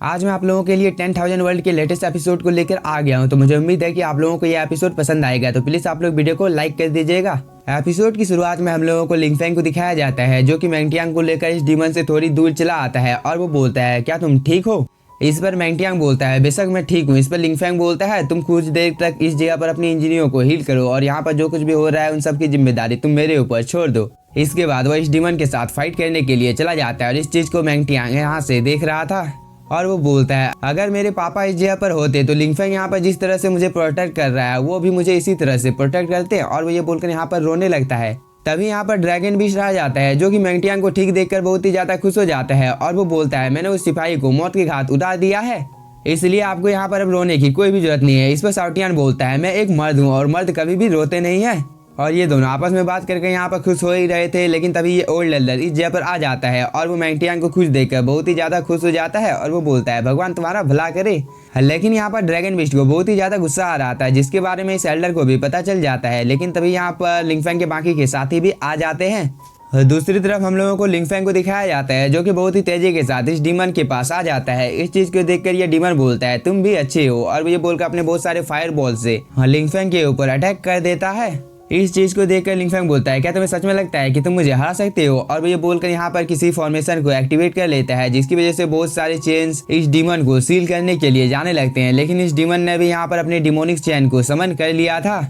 आज मैं आप लोगों के लिए 10,000 वर्ल्ड के लेटेस्ट एपिसोड को लेकर आ गया हूं। तो मुझे उम्मीद है कि आप लोगों को ये एपिसोड पसंद आएगा, तो प्लीज आप लोग वीडियो को लाइक कर दीजिएगा। एपिसोड की शुरुआत में हम लोगों को लिंगफेंग को दिखाया जाता है, जो कि मैंगटियांग को लेकर इस डीमन से थोड़ी दूर चला आता है और वो बोलता है, क्या तुम ठीक हो? इस पर मैंगटियांग बोलता है, बेशक मैं ठीक हूँ। इस पर लिंगफेंग बोलता है, तुम कुछ देर तक इस जगह पर अपनी इंजरियों को हील करो और यहाँ पर जो कुछ भी हो रहा है उन सब की जिम्मेदारी तुम मेरे ऊपर छोड़ दो। इसके बाद वो इस डीमन के साथ फाइट करने के लिए चला जाता है और इस चीज को मैंगटियांग यहाँ से देख रहा था और वो बोलता है, अगर मेरे पापा इस जगह पर होते तो लिंगफेंग यहाँ पर जिस तरह से मुझे प्रोटेक्ट कर रहा है वो भी मुझे इसी तरह से प्रोटेक्ट करते। और वो ये बोलकर यहाँ पर रोने लगता है। तभी यहाँ पर ड्रैगन बीस्ट आ जाता है, जो कि मैंगटियांग को ठीक देखकर बहुत ही ज्यादा खुश हो जाता है और वो बोलता है, मैंने उस सिपाही को मौत के घाट उतार दिया है, इसलिए आपको यहाँ पर अब रोने की कोई भी जरूरत नहीं है। इस पर शाओटियान बोलता है, मैं एक मर्द हूँ और मर्द कभी भी रोते नहीं है। और ये दोनों आपस में बात करके यहाँ पर खुश हो ही रहे थे, लेकिन तभी ये ओल्ड लल्लर इस जगह पर आ जाता है और वो मैंगटियांग को खुश देखकर बहुत ही ज्यादा खुश हो जाता है और वो बोलता है, भगवान तुम्हारा भला करे। लेकिन यहाँ पर ड्रैगन बीस्ट को बहुत ही ज्यादा गुस्सा आ रहा था, जिसके बारे में इस एल्डर को भी पता चल जाता है। लेकिन तभी यहाँ पर लिंगफेंग के बाकी के साथी भी आ जाते हैं। दूसरी तरफ हम लोगों को लिंगफेंग को दिखाया जाता है, जो कि बहुत ही तेजी के साथ इस डीमन के पास आ जाता है। इस चीज को देखकर ये डीमन बोलता है, तुम भी अच्छे हो, और ये बोलकर अपने बहुत सारे फायर बॉल से लिंगफेंग के ऊपर अटैक कर देता है। इस चीज को देखकर लिंगफेंग बोलता है, क्या तुम्हें सच में लगता है कि तुम मुझे हरा सकते हो? और वो ये बोलकर यहाँ पर किसी फॉर्मेशन को एक्टिवेट कर लेता है, जिसकी वजह से बहुत सारे चेन्स इस डीमन को सील करने के लिए जाने लगते हैं। लेकिन इस डीमन ने भी यहाँ पर अपने डिमोनिक चैन को समन कर लिया था,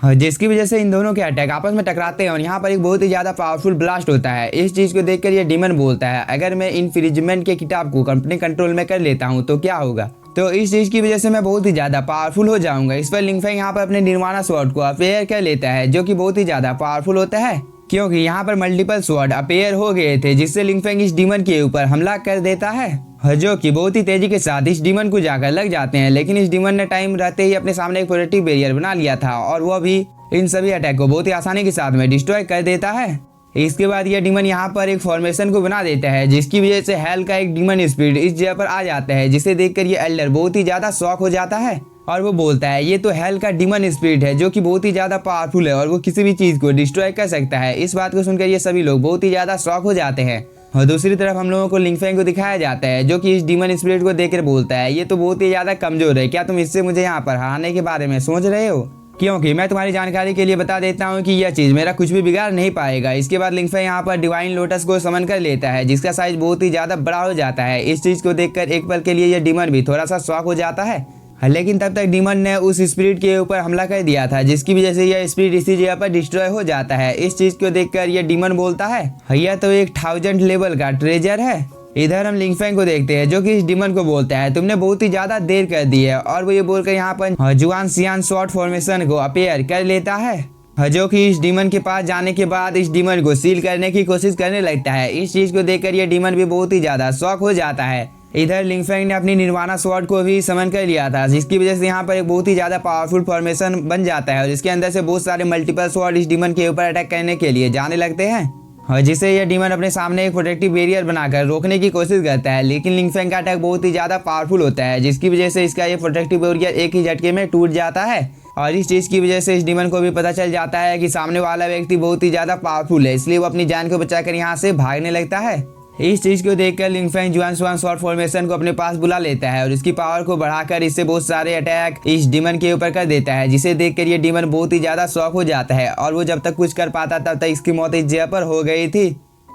जिसकी वजह से इन दोनों के अटैक आपस में टकराते हैं और यहाँ पर एक बहुत ही ज्यादा पावरफुल ब्लास्ट होता है। इस चीज को देखकर ये डीमन बोलता है, अगर मैं इनफ्रिजमेंट के किताब को अपने कंट्रोल में कर लेता हूँ तो क्या होगा? तो इस चीज की वजह से मैं बहुत ही ज्यादा पावरफुल हो जाऊंगा। इस पर लिंगफेंग यहाँ पर अपने निर्वाणा स्वॉर्ड को अपेयर कर लेता है, जो कि बहुत ही ज्यादा पावरफुल होता है, क्योंकि यहाँ पर मल्टीपल स्वॉर्ड अपेयर हो गए थे, जिससे लिंगफेंग इस डीमन के ऊपर हमला कर देता है, जो कि बहुत ही तेजी के साथ इस डीमन को जाकर लग जाते हैं। लेकिन इस डीमन ने टाइम रहते ही अपने सामने एक प्रोटेक्टिव बैरियर बना लिया था और वो भी इन सभी अटैक को बहुत ही आसानी के साथ में डिस्ट्रॉय कर देता है। इसके बाद यह डीमन यहाँ पर एक फॉर्मेशन को बना देता है, जिसकी वजह से हेल का एक डीमन स्पिरिट इस जगह पर आ जाता है, जिसे देखकर ये एल्डर बहुत ही ज्यादा शॉक हो जाता है और वो बोलता है, ये तो हेल का डीमन स्पिरिट है, जो कि बहुत ही ज्यादा पावरफुल है और वो किसी भी चीज को डिस्ट्रॉय कर सकता है। इस बात को सुनकर ये सभी लोग बहुत ही ज्यादा शॉक हो जाते हैं। और दूसरी तरफ हम लोगों को लिंगफेंग को दिखाया जाता है, जो कि इस डीमन स्पिरिट को देखकर बोलता है, ये तो बहुत ही ज्यादा कमजोर है, क्या तुम इससे मुझे यहाँ पर हराने के बारे में सोच रहे हो? क्योंकि मैं तुम्हारी जानकारी के लिए बता देता हूँ कि यह चीज मेरा कुछ भी बिगाड़ नहीं पाएगा। इसके बाद लिंगफेंग यहाँ पर डिवाइन लोटस को समन कर लेता है, जिसका साइज बहुत ही ज्यादा बड़ा हो जाता है। इस चीज को देखकर एक पल के लिए यह डीमन भी थोड़ा सा शॉक हो जाता है, लेकिन तब तक डीमन ने उस स्पिरिट के ऊपर हमला कर दिया था, जिसकी वजह से यह स्पिरिट इसी जगह पर डिस्ट्रॉय हो जाता है। इस चीज को देखकर यह डीमन बोलता है, यह तो एक 1000 लेवल का ट्रेजर है। इधर हम लिंगफेंग को देखते हैं, जो कि इस डीमन को बोलता है, तुमने बहुत ही ज्यादा देर कर दी है। और वो ये बोलकर यहाँ पर जुआन सियान शॉर्ट फॉर्मेशन को अपेयर कर लेता है, जो कि इस डीमन के पास जाने के बाद इस डीमन को सील करने की कोशिश करने लगता है। इस चीज को देखकर ये डीमन भी बहुत ही ज्यादा शॉक हो जाता है। इधर लिंगफेंग ने अपनी निर्वाणा स्वॉर्ड को भी समन कर लिया था, जिसकी वजह से यहाँ पर एक बहुत ही ज्यादा पावरफुल फॉर्मेशन बन जाता है और इसके अंदर से बहुत सारे मल्टीपल स्वॉर्ड इस डीमन के ऊपर अटैक करने के लिए जाने लगते हैं, और जिसे यह डीमन अपने सामने एक प्रोटेक्टिव बैरियर बनाकर रोकने की कोशिश करता है। लेकिन लिंगफेंग का अटैक बहुत ही ज्यादा पावरफुल होता है, जिसकी वजह से इसका ये प्रोटेक्टिव बैरियर एक ही झटके में टूट जाता है। और इस चीज की वजह से इस डीमन को भी पता चल जाता है कि सामने वाला व्यक्ति बहुत ही ज्यादा पावरफुल है, इसलिए वो अपनी जान को बचाकर यहाँ से भागने लगता है। इस चीज को देखकर लिंगफेंग जुआन सुआन शॉर्ट फॉर्मेशन को अपने पास बुला लेता है और इसकी पावर को बढ़ाकर इससे बहुत सारे अटैक इस डीमन के ऊपर कर देता है, जिसे देखकर ये डीमन बहुत ही ज्यादा शॉक हो जाता है और वो जब तक कुछ कर पाता तब तक इसकी मौत इस जगह पर हो गई थी।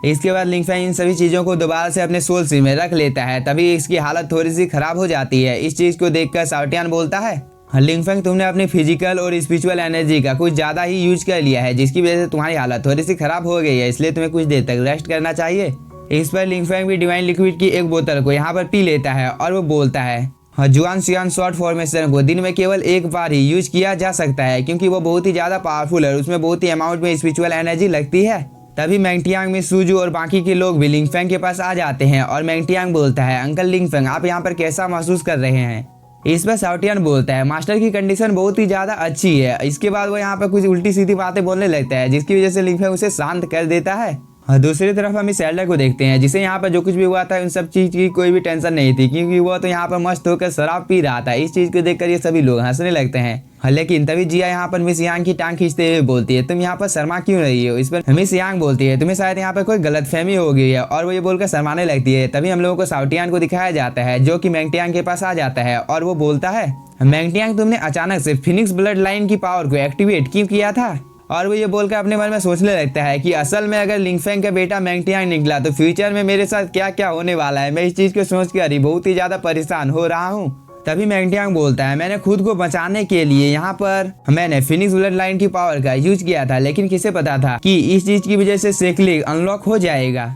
इसके बाद लिंगफेंग इन सभी चीजों को दोबारा से अपने सोल सिम में रख लेता है, तभी इसकी हालत थोड़ी सी खराब हो जाती है। इस चीज को देखकर शाओटियान बोलता है, लिंगफेंग तुमने अपनी फिजिकल और स्पिरिचुअल एनर्जी का कुछ ज्यादा ही यूज कर लिया है, जिसकी वजह से तुम्हारी हालत थोड़ी सी खराब हो गई है, इसलिए तुम्हें कुछ देर तक रेस्ट करना चाहिए। इस पर लिंगफेंग भी डिवाइन लिक्विड की एक बोतल को यहाँ पर पी लेता है और वो बोलता है, जुआन सियान शॉर्ट फॉर्मेशन को दिन में केवल एक बार ही यूज किया जा सकता है, क्योंकि वो बहुत ही ज्यादा पावरफुल है और उसमें बहुत ही अमाउंट में स्पिरिचुअल एनर्जी लगती है। तभी मैंगटियांग में सूजू और बाकी के लोग भी लिंगफेंग के पास आ जाते हैं और मैंगटियांग बोलता है, अंकल लिंगफेंग आप यहाँ पर कैसा महसूस कर रहे हैं? इस पर शाओटियान बोलता है, मास्टर की कंडीशन बहुत ही ज्यादा अच्छी है। इसके बाद वो यहाँ पर कुछ उल्टी सीधी बातें बोलने लगता है, जिसकी वजह से लिंगफेंग उसे शांत कर देता है। और दूसरी तरफ हम इस एल्डर को देखते हैं जिसे यहाँ पर जो कुछ भी हुआ था उन सब चीज की कोई भी टेंशन नहीं थी, क्योंकि वो तो यहाँ पर मस्त होकर शराब पी रहा था। इस चीज को देखकर ये सभी लोग हंसने लगते हैं। लेकिन तभी जिया यहाँ पर मिस यांग की टांग खींचते हुए बोलती है, तुम यहाँ पर शर्मा क्यों रही हो। इस पर मिस यांग बोलती है, तुम्हें शायद यहाँ पर कोई गलतफहमी हो गई है, और वो ये बोलकर शर्माने लगती है। तभी हम लोगों को शाओटियान को दिखाया जाता है जो कि मैंगटियांग के पास आ जाता है और वो बोलता है, मैंगटियांग तुमने अचानक से फिनिक्स ब्लड लाइन की पावर को एक्टिवेट क्यों किया था। और वो ये बोलकर अपने मन में सोचने लगता है कि असल में अगर लिंगफेंग का बेटा मैंगटियांग निकला तो फ्यूचर में मेरे साथ क्या क्या होने वाला है। मैं इस चीज को सोचकर ही बहुत ही ज्यादा परेशान हो रहा हूँ। तभी मैंगटियांग बोलता है, मैंने खुद को बचाने के लिए यहाँ पर मैंने फिनिक्स ब्लड लाइन की पावर का यूज किया था, लेकिन किसे पता था कि इस चीज की वजह से सेक्लिक अनलॉक हो जाएगा।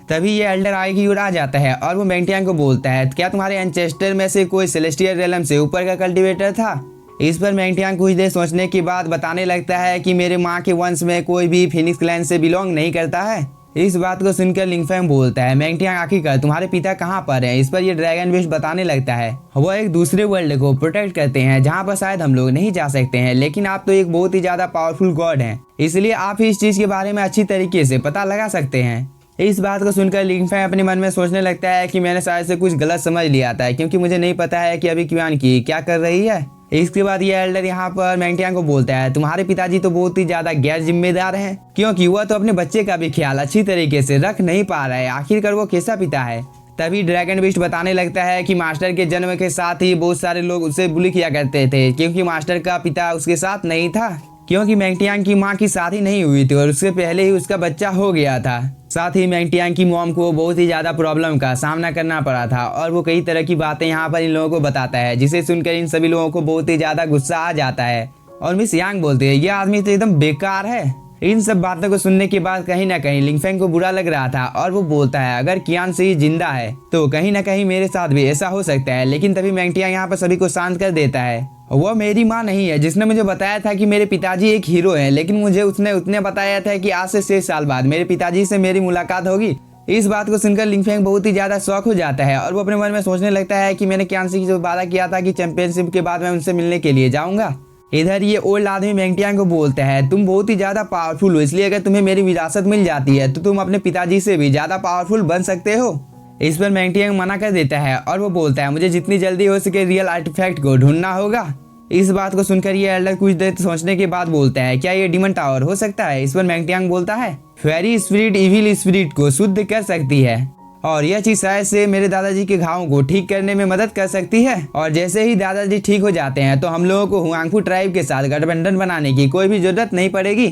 तभी ये एल्डर आगे की ओर आ जाता है और वो मैंगटियांग को बोलता है, क्या तुम्हारे एंचेस्टर में से कोई सेलेस्टियल रेलम से ऊपर का कल्टिवेटर था। इस पर मैंगटियांग कुछ देर सोचने के बाद बताने लगता है कि मेरे माँ के वंश में कोई भी फिनिक्स क्लैन से बिलोंग नहीं करता है। इस बात को सुनकर लिंगफेंग बोलता है, मैंगटियांग आखिरकार तुम्हारे पिता कहाँ पर हैं। इस पर ये ड्रैगन बिस्ट बताने लगता है वो एक दूसरे वर्ल्ड को प्रोटेक्ट करते हैं जहाँ पर शायद हम लोग नहीं जा सकते हैं, लेकिन आप तो एक बहुत ही ज्यादा पावरफुल गॉड हैं, इसलिए आप इस चीज के बारे में अच्छी तरीके से पता लगा सकते हैं। इस बात को सुनकर लिंगफेंग अपने मन में सोचने लगता है कि मैंने शायद से कुछ गलत समझ लिया था, क्योंकि मुझे नहीं पता है कि अभी क्वान की क्या कर रही है। इसके बाद ये एल्डर यहाँ पर मैंगटियांग को बोलता है, तुम्हारे पिताजी तो बहुत ही ज्यादा गैर जिम्मेदार हैं, क्योंकि वह तो अपने बच्चे का भी ख्याल अच्छी तरीके से रख नहीं पा रहा है। आखिरकार वो कैसा पिता है। तभी ड्रैगन बिस्ट बताने लगता है कि मास्टर के जन्म के साथ ही बहुत सारे लोग उसे बुली किया करते थे, क्योंकि मास्टर का पिता उसके साथ नहीं था, क्योंकि मैंगटियांग की माँ की शादी नहीं हुई थी और उससे पहले ही उसका बच्चा हो गया था। साथ ही मैंगटियांग की मॉम को बहुत ही ज्यादा प्रॉब्लम का सामना करना पड़ा था और वो कई तरह की बातें यहाँ पर इन लोगों को बताता है, जिसे सुनकर इन सभी लोगों को बहुत ही ज्यादा गुस्सा आ जाता है। और मिस यांग बोलती है, यह आदमी तो एकदम बेकार है। इन सब बातों को सुनने के बाद कहीं ना कहीं लिंगफेंग को बुरा लग रहा था और वो बोलता है, अगर कियान से जिंदा है तो कहीं ना कहीं मेरे साथ भी ऐसा हो सकता है। लेकिन तभी मैंगटियांग यहाँ पर सभी को शांत कर देता है, वो मेरी माँ नहीं है जिसने मुझे बताया था कि मेरे पिताजी एक हीरो हैं, लेकिन मुझे उसने उतने बताया था कि आज से 6 साल बाद मेरे पिताजी से मेरी मुलाकात होगी। इस बात को सुनकर लिंगफेंग बहुत ही ज्यादा शौक हो जाता है और वो अपने मन में सोचने लगता है कि मैंने कियान से जो वादा किया था कि चैंपियनशिप के बाद मैं उनसे मिलने के लिए जाऊंगा। इधर ये ओल्ड आदमी मैंगटियांग को बोलता है, तुम बहुत ही ज्यादा पावरफुल हो, इसलिए अगर तुम्हें मेरी विरासत मिल जाती है तो तुम अपने पिताजी से भी ज्यादा पावरफुल बन सकते हो। इस पर मैंगटियांग मना कर देता है और वो बोलता है, मुझे जितनी जल्दी हो सके रियल आर्टिफैक्ट को ढूंढना होगा। इस बात को सुनकर ये एल्डर कुछ देर सोचने के बाद बोलता है, क्या ये डिमन टावर हो सकता है। इस पर मैंगटियांग बोलता है, फेरी स्पिरिट इविल स्पिरिट को शुद्ध कर सकती है और यह चीज शायद से मेरे दादाजी के घावों को ठीक करने में मदद कर सकती है, और जैसे ही दादाजी ठीक हो जाते हैं तो हम लोगों को हुआंगफू ट्राइब के साथ गठबंधन बनाने की कोई भी जरूरत नहीं पड़ेगी।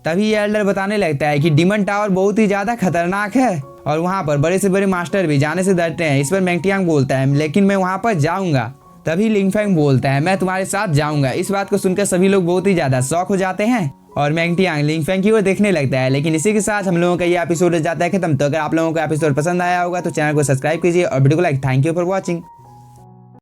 तभी ये एल्डर बताने लगता है कि डिमन टावर बहुत ही ज्यादा खतरनाक है और वहाँ पर बड़े से बड़े मास्टर भी जाने से डरते हैं। इस पर मैंगटियांग बोलता है, लेकिन मैं वहाँ पर जाऊंगा। तभी लिंगफेंग बोलता है, मैं तुम्हारे साथ जाऊंगा। इस बात को सुनकर सभी लोग बहुत ही ज्यादा शौक हो जाते हैं और मैंगटियांग लिंगफेंग की ओर देखने लगता है। लेकिन इसी के साथ हम लोगों का ये एपिसोड हो जाता है खत्म। तो अगर आप लोगों को एपिसोड पसंद आया होगा तो चैनल को सब्सक्राइब कीजिए और वीडियो को like. Thank you for watching.